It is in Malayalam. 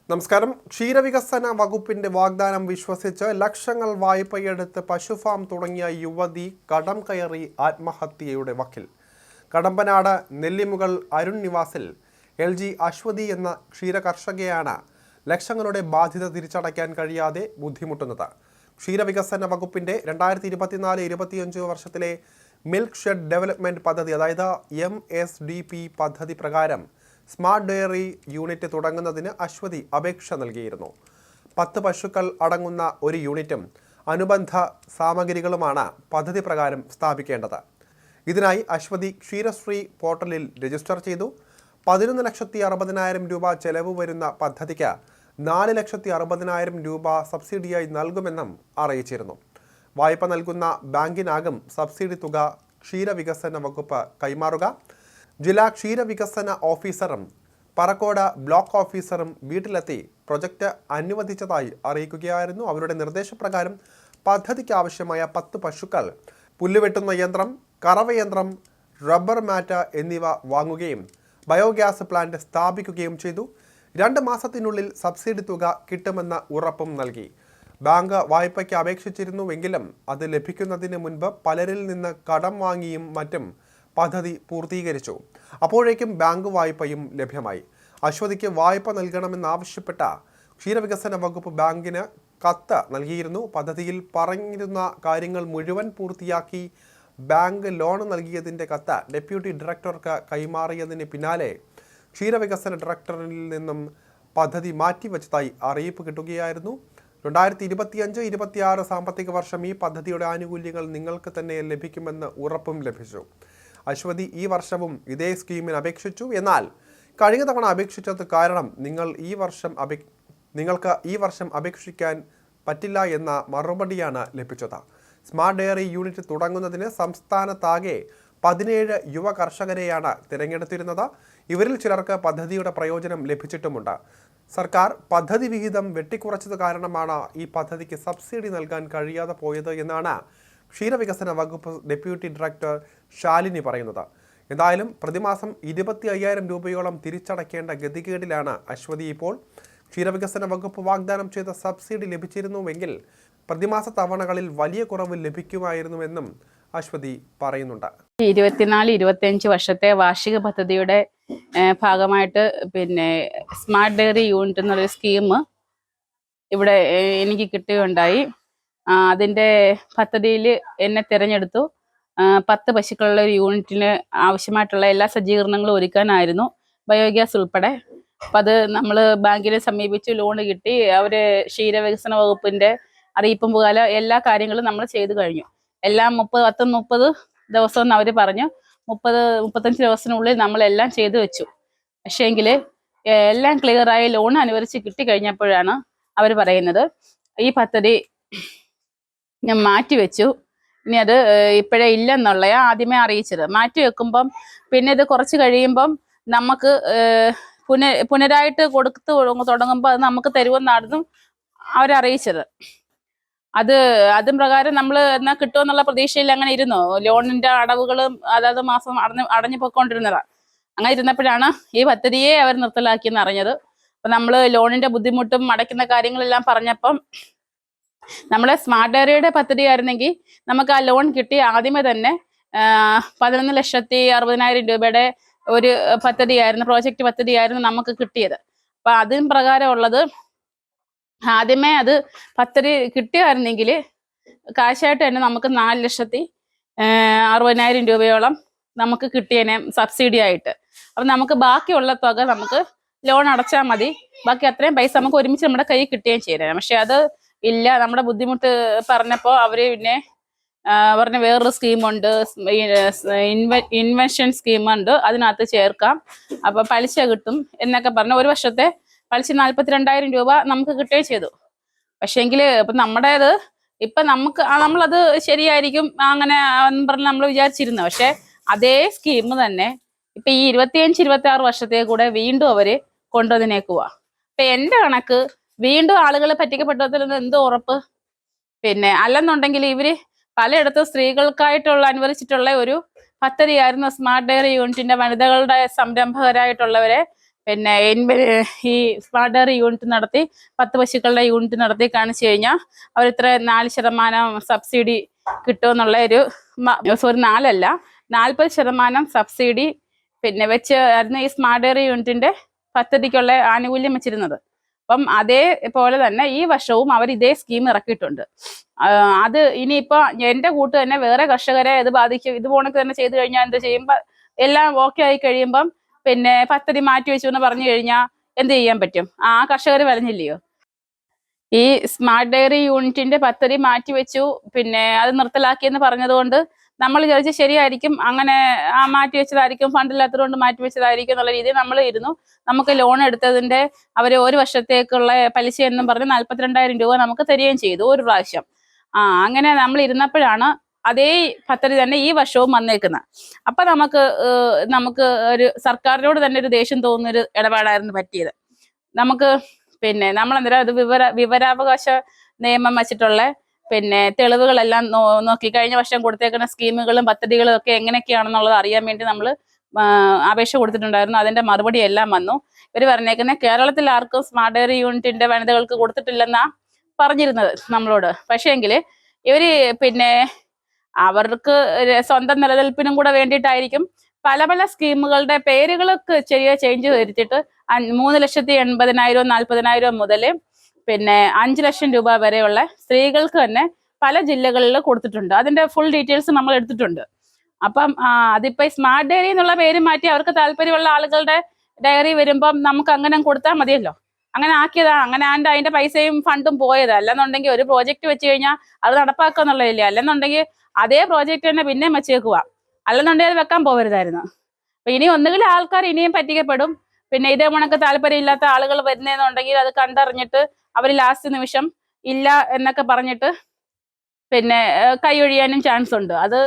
നമസ്കാരം. ക്ഷീരവികസന വകുപ്പിന്റെ വാഗ്ദാനം വിശ്വസിച്ച് ലക്ഷങ്ങൾ വായ്പയെടുത്ത് പശുഫാം തുടങ്ങിയ യുവതി കടം കയറി ആത്മഹത്യയുടെ വക്കിൽ. കടമ്പനാട് നെല്ലിമുകൾ അരുൺ നിവാസിൽ LG അശ്വതി എന്ന ക്ഷീരകർഷകയാണ് ലക്ഷങ്ങളുടെ ബാധ്യത തിരിച്ചടയ്ക്കാൻ കഴിയാതെ ബുദ്ധിമുട്ടുന്നത്. ക്ഷീരവികസന വകുപ്പിന്റെ 2024-25 വർഷത്തിലെ മിൽക്ക് ഷെഡ് ഡെവലപ്മെന്റ് പദ്ധതി, അതായത് MSDP പദ്ധതി പ്രകാരം സ്മാർട്ട് ഡയറി യൂണിറ്റ് തുടങ്ങുന്നതിന് അശ്വതി അപേക്ഷ നൽകിയിരുന്നു. 10 പശുക്കൾ അടങ്ങുന്ന ഒരു യൂണിറ്റും അനുബന്ധ സാമഗ്രികളുമാണ് പദ്ധതി പ്രകാരം സ്ഥാപിക്കേണ്ടത്. ഇതിനായി അശ്വതി ക്ഷീരശ്രീ പോർട്ടലിൽ രജിസ്റ്റർ ചെയ്തു. 11,60,000 രൂപ ചെലവ് വരുന്ന പദ്ധതിക്ക് 4,60,000 രൂപ സബ്സിഡിയായി നൽകുമെന്നും അറിയിച്ചിരുന്നു. വായ്പ നൽകുന്ന ബാങ്കിനാകും സബ്സിഡി തുക ക്ഷീരവികസന വകുപ്പ് കൈമാറുക. ജില്ലാ ക്ഷീരവികസന ഓഫീസറും പറക്കോട് ബ്ലോക്ക് ഓഫീസറും വീട്ടിലെത്തി പ്രൊജക്റ്റ് അനുവദിച്ചതായി അറിയിക്കുകയായിരുന്നു. അവരുടെ നിർദ്ദേശപ്രകാരം പദ്ധതിക്ക് ആവശ്യമായ 10 പശുക്കൾ, പുല്ലുവെട്ടുന്ന യന്ത്രം, കറവയന്ത്രം, റബ്ബർ മാറ്റ് എന്നിവ വാങ്ങുകയും ബയോഗ്യാസ് പ്ലാന്റ് സ്ഥാപിക്കുകയും ചെയ്തു. 2 മാസത്തിനുള്ളിൽ സബ്സിഡി തുക കിട്ടുമെന്ന ഉറപ്പും നൽകി. ബാങ്ക് വായ്പയ്ക്ക് അപേക്ഷിച്ചിരുന്നുവെങ്കിലും അത് ലഭിക്കുന്നതിന് മുൻപ് പലരിൽ നിന്ന് കടം വാങ്ങിയും മറ്റും പദ്ധതി പൂർത്തീകരിച്ചു. അപ്പോഴേക്കും ബാങ്ക് വായ്പയും ലഭ്യമായി. അശ്വതിക്ക് വായ്പ നൽകണമെന്നാവശ്യപ്പെട്ട ക്ഷീരവികസന വകുപ്പ് ബാങ്കിന് കത്ത് നൽകിയിരുന്നു. പദ്ധതിയിൽ പറഞ്ഞിരുന്ന കാര്യങ്ങൾ മുഴുവൻ പൂർത്തിയാക്കി ബാങ്ക് ലോൺ നൽകിയതിൻ്റെ കത്ത് ഡെപ്യൂട്ടി ഡയറക്ടർക്ക് കൈമാറിയതിന് പിന്നാലെ ക്ഷീരവികസന ഡയറക്ടറിൽ നിന്നും പദ്ധതി മാറ്റിവെച്ചതായി അറിയിപ്പ് കിട്ടുകയായിരുന്നു. 2025-26 സാമ്പത്തിക വർഷം ഈ പദ്ധതിയുടെ ആനുകൂല്യങ്ങൾ നിങ്ങൾക്ക് തന്നെ ലഭിക്കുമെന്ന് ഉറപ്പും ലഭിച്ചു. അശ്വതി ഈ വർഷവും ഇതേ സ്കീമിന് അപേക്ഷിച്ചു. എന്നാൽ കഴിഞ്ഞ തവണ അപേക്ഷിച്ചത് കാരണം നിങ്ങൾക്ക് ഈ വർഷം അപേക്ഷിക്കാൻ പറ്റില്ല എന്ന മറുപടിയാണ് ലഭിച്ചത്. സ്മാർട്ട് ഡയറി യൂണിറ്റ് തുടങ്ങുന്നതിന് സംസ്ഥാനത്താകെ 17 യുവ കർഷകരെയാണ് തിരഞ്ഞെടുത്തിരുന്നത്. ഇവരിൽ ചിലർക്ക് പദ്ധതിയുടെ പ്രയോജനം ലഭിച്ചിട്ടുമുണ്ട്. സർക്കാർ പദ്ധതി വിഹിതം വെട്ടിക്കുറച്ചത് കാരണമാണ് ഈ പദ്ധതിക്ക് സബ്സിഡി നൽകാൻ കഴിയാതെ പോയത് എന്നാണ് ക്ഷീരവികസന വകുപ്പ് ഡെപ്യൂട്ടി ഡയറക്ടർ ശാലിനി പറയുന്നത്. എന്തായാലും പ്രതിമാസം 25,000 രൂപയോളം തിരിച്ചടയ്ക്കേണ്ട ഗതികേടിലാണ് അശ്വതി ഇപ്പോൾ. ക്ഷീരവികസന വകുപ്പ് വാഗ്ദാനം ചെയ്ത സബ്സിഡി ലഭിച്ചിരുന്നുവെങ്കിൽ പ്രതിമാസ തവണകളിൽ വലിയ കുറവ് ലഭിക്കുമായിരുന്നുവെന്നും അശ്വതി പറയുന്നുണ്ട്. 24-25 വർഷത്തെ വാർഷിക പദ്ധതിയുടെ ഭാഗമായിട്ട് സ്മാർട്ട് ഡയറി യൂണിറ്റ് എന്നൊരു സ്കീം ഇവിടെ എനിക്ക് കിട്ടുകയുണ്ടായി. അതിൻ്റെ പദ്ധതിയിൽ എന്നെ തിരഞ്ഞെടുത്തു. 10 പശുക്കളുള്ള ഒരു യൂണിറ്റിന് ആവശ്യമായിട്ടുള്ള എല്ലാ സജ്ജീകരണങ്ങളും ഒരുക്കാനായിരുന്നു, ബയോഗ്യാസ് ഉൾപ്പെടെ. അപ്പം അത് നമ്മൾ ബാങ്കിനെ സമീപിച്ച് ലോൺ കിട്ടി. അവർ ക്ഷീരവികസന വകുപ്പിൻ്റെ അറിയിപ്പ് മുഖാല എല്ലാ കാര്യങ്ങളും നമ്മൾ ചെയ്തു കഴിഞ്ഞു. എല്ലാം 30 ദിവസം എന്ന് അവർ പറഞ്ഞു. 30-35 ദിവസത്തിനുള്ളിൽ നമ്മളെല്ലാം ചെയ്തു വെച്ചു. പക്ഷേ എങ്കിൽ എല്ലാം ക്ലിയറായി ലോൺ അനുവദിച്ച് കിട്ടിക്കഴിഞ്ഞപ്പോഴാണ് അവർ പറയുന്നത് ഈ പദ്ധതി ഞാൻ മാറ്റിവെച്ചു, ഇനി അത് ഇപ്പോഴേ ഇല്ലെന്നുള്ള ആദ്യമേ അറിയിച്ചത്. മാറ്റി വെക്കുമ്പം പിന്നെ ഇത് കുറച്ച് കഴിയുമ്പം നമുക്ക് പുനരായിട്ട് കൊടുത്ത് തുടങ്ങുമ്പോൾ അത് നമുക്ക് തരുമെന്നായിരുന്നു അവരറിയിച്ചത്. അതും പ്രകാരം നമ്മൾ എന്നാൽ കിട്ടുമെന്നുള്ള പ്രതീക്ഷയിൽ അങ്ങനെ ഇരുന്നു. ലോണിന്റെ അടവുകളും അതാത് മാസം അടഞ്ഞു പോയിക്കൊണ്ടിരുന്നതാണ്. അങ്ങനെ ഇരുന്നപ്പോഴാണ് ഈ പദ്ധതിയെ അവർ നിർത്തലാക്കിയെന്ന് അറിഞ്ഞത്. അപ്പം നമ്മൾ ലോണിന്റെ ബുദ്ധിമുട്ടും അടയ്ക്കുന്ന കാര്യങ്ങളെല്ലാം പറഞ്ഞപ്പം നമ്മളെ സ്മാർട്ട് ഡയറിയുടെ പദ്ധതി ആയിരുന്നെങ്കിൽ നമുക്ക് ആ ലോൺ കിട്ടി ആദ്യമേ തന്നെ 11,60,000 രൂപയുടെ ഒരു പദ്ധതിയായിരുന്നു, പ്രോജക്റ്റ് പദ്ധതിയായിരുന്നു നമുക്ക് കിട്ടിയത്. അപ്പം അതിന് പ്രകാരമുള്ളത് ആദ്യമേ അത് പദ്ധതി കിട്ടിയായിരുന്നെങ്കിൽ കാശായിട്ട് തന്നെ നമുക്ക് 4,60,000 രൂപയോളം നമുക്ക് കിട്ടിയേനെ സബ്സിഡി ആയിട്ട്. അപ്പം നമുക്ക് ബാക്കിയുള്ള തുക നമുക്ക് ലോൺ അടച്ചാൽ മതി, ബാക്കി അത്രയും പൈസ നമുക്ക് ഒരുമിച്ച് നമ്മുടെ കയ്യിൽ കിട്ടുകയും ചെയ്തേനെ. പക്ഷെ അത് ഇല്ല. നമ്മുടെ ബുദ്ധിമുട്ട് പറഞ്ഞപ്പോൾ അവർ പിന്നെ പറഞ്ഞ വേറൊരു സ്കീമുണ്ട്, ഇൻവെൻഷൻ സ്കീമുണ്ട്, അതിനകത്ത് ചേർക്കാം, അപ്പോൾ പലിശ കിട്ടും എന്നൊക്കെ പറഞ്ഞ് ഒരു വർഷത്തെ പലിശ 42,000 രൂപ നമുക്ക് കിട്ടുകയും ചെയ്തു. പക്ഷേങ്കിൽ ഇപ്പം നമ്മുടേത് ഇപ്പം നമ്മളത് ശരിയായിരിക്കും അങ്ങനെ പറഞ്ഞ് നമ്മൾ വിചാരിച്ചിരുന്നു. പക്ഷെ അതേ സ്കീം തന്നെ ഇപ്പം ഈ 25-26 വർഷത്തെ കൂടെ വീണ്ടും അവർ കൊണ്ടുവന്നേക്കുക. അപ്പം എൻ്റെ കണക്ക് വീണ്ടും ആളുകൾ പറ്റിക്കപ്പെട്ടതിൽ നിന്ന് എന്തോ ഉറപ്പ്? അല്ലെന്നുണ്ടെങ്കിൽ ഇവര് പലയിടത്തും സ്ത്രീകൾക്കായിട്ടുള്ള അനുവദിച്ചിട്ടുള്ള ഒരു പദ്ധതിയായിരുന്നു സ്മാർട്ട് ഡയറി യൂണിറ്റിന്റെ വനിതകളുടെ സംരംഭകരായിട്ടുള്ളവരെ പിന്നെ ഈ സ്മാർട്ട് ഡയറി യൂണിറ്റ് നടത്തി 10 പശുക്കളുടെ യൂണിറ്റ് നടത്തി കാണിച്ചു കഴിഞ്ഞാൽ അവർ ഇത്ര 4% സബ്സിഡി കിട്ടുമെന്നുള്ള ഒരു സോറി 4 അല്ല 40% സബ്സിഡി പിന്നെ വെച്ച് ആയിരുന്നു ഈ സ്മാർട്ട് ഡയറി യൂണിറ്റിന്റെ പദ്ധതിക്കുള്ള ആനുകൂല്യം വെച്ചിരുന്നത്. അപ്പം അതേപോലെ തന്നെ ഈ വർഷവും അവർ ഇതേ സ്കീം ഇറക്കിയിട്ടുണ്ട്. അത് ഇനിയിപ്പോ എന്റെ കൂട്ട് തന്നെ വേറെ കർഷകരെ ഇത് ബാധിക്കും. ഇത് പോണക്ക് തന്നെ ചെയ്തു കഴിഞ്ഞാൽ എന്ത് ചെയ്യുമ്പോൾ എല്ലാം ഓക്കെ ആയി കഴിയുമ്പം പിന്നെ പദ്ധതി മാറ്റി വെച്ചു എന്ന് പറഞ്ഞു കഴിഞ്ഞാൽ എന്ത് ചെയ്യാൻ പറ്റും? ആ കർഷകർ വലഞ്ഞില്ലയോ? ഈ സ്മാർട്ട് ഡയറി യൂണിറ്റിന്റെ പദ്ധതി മാറ്റിവെച്ചു, പിന്നെ അത് നിർത്തലാക്കിയെന്ന് പറഞ്ഞതുകൊണ്ട് നമ്മൾ വിചാരിച്ച് ശരിയായിരിക്കും, അങ്ങനെ മാറ്റി വെച്ചതായിരിക്കും, ഫണ്ടില്ലാത്തതുകൊണ്ട് മാറ്റി വെച്ചതായിരിക്കും എന്നുള്ള രീതിയിൽ നമ്മൾ ഇരുന്നു. നമുക്ക് ലോൺ എടുത്തതിന്റെ അവർ 1 വർഷത്തേക്കുള്ള പലിശ എന്നും പറഞ്ഞ് 42,000 രൂപ നമുക്ക് തരികയും ചെയ്തു ഒരു പ്രാവശ്യം. അങ്ങനെ നമ്മൾ ഇരുന്നപ്പോഴാണ് അതേ പദ്ധതി തന്നെ ഈ വർഷവും വന്നേക്കുന്നത്. അപ്പൊ നമുക്ക് ഒരു സർക്കാരിനോട് തന്നെ ഒരു ദേഷ്യം തോന്നുന്നൊരു ഇടപാടായിരുന്നു പറ്റിയത്. നമുക്ക് പിന്നെ നമ്മളെന്താ അത് വിവരാവകാശ നിയമം വെച്ചിട്ടുള്ള പിന്നെ തെളിവുകളെല്ലാം നോക്കി കഴിഞ്ഞ വർഷം കൊടുത്തേക്കുന്ന സ്കീമുകളും പദ്ധതികളും ഒക്കെ എങ്ങനെയൊക്കെയാണെന്നുള്ളത് അറിയാൻ വേണ്ടി നമ്മൾ അപേക്ഷ കൊടുത്തിട്ടുണ്ടായിരുന്നു. അതിന്റെ മറുപടി എല്ലാം വന്നു. ഇവർ പറഞ്ഞേക്കുന്നത് കേരളത്തിൽ ആർക്കും സ്മാർട്ട് ഡയറി യൂണിറ്റിന്റെ വനിതകൾക്ക് കൊടുത്തിട്ടില്ലെന്നാ പറഞ്ഞിരുന്നത് നമ്മളോട്. പക്ഷേ എങ്കിൽ ഇവര് പിന്നെ അവർക്ക് സ്വന്തം നിലനിൽപ്പിനും കൂടെ വേണ്ടിയിട്ടായിരിക്കും പല പല സ്കീമുകളുടെ പേരുകളൊക്കെ ചെറിയ ചേഞ്ച് വരുത്തിയിട്ട് 3,80,000 40,000 മുതൽ പിന്നെ 5 ലക്ഷം രൂപ വരെയുള്ള സ്ത്രീകൾക്ക് തന്നെ പല ജില്ലകളിൽ കൊടുത്തിട്ടുണ്ട്. അതിന്റെ ഫുൾ ഡീറ്റെയിൽസ് നമ്മൾ എടുത്തിട്ടുണ്ട്. അപ്പം അതിപ്പോ സ്മാർട്ട് ഡയറി എന്നുള്ള പേര് മാറ്റി അവർക്ക് താല്പര്യമുള്ള ആളുകളുടെ ഡയറി വരുമ്പം നമുക്ക് അങ്ങനെ കൊടുത്താൽ മതിയല്ലോ. അങ്ങനെ ആക്കിയതാണ്. അങ്ങനെ അതിന്റെ പൈസയും ഫണ്ടും പോയത്. അല്ലെന്നുണ്ടെങ്കിൽ ഒരു പ്രോജക്റ്റ് വെച്ച് കഴിഞ്ഞാൽ അത് നടപ്പാക്കുക എന്നുള്ളതില്ലേ. അല്ലെന്നുണ്ടെങ്കിൽ അതേ പ്രോജക്റ്റ് തന്നെ പിന്നെയും വെച്ചേക്കുക. അല്ലെന്നുണ്ടെങ്കിൽ അത് വെക്കാൻ പോകരുതായിരുന്നു. അപ്പൊ ഇനി ഒന്നുകിൽ ആൾക്കാർ ഇനിയും പറ്റിക്കപ്പെടും. പിന്നെ ഇതേ കണക്ക് താല്പര്യമില്ലാത്ത ആളുകൾ വരുന്നതെന്നുണ്ടെങ്കിൽ അത് കണ്ടറിഞ്ഞിട്ട് അവർ ലാസ്റ്റ് നിമിഷം ഇല്ല എന്നൊക്കെ പറഞ്ഞിട്ട് പിന്നെ കൈയൊഴിയാനും ചാൻസ് ഉണ്ട്. അത്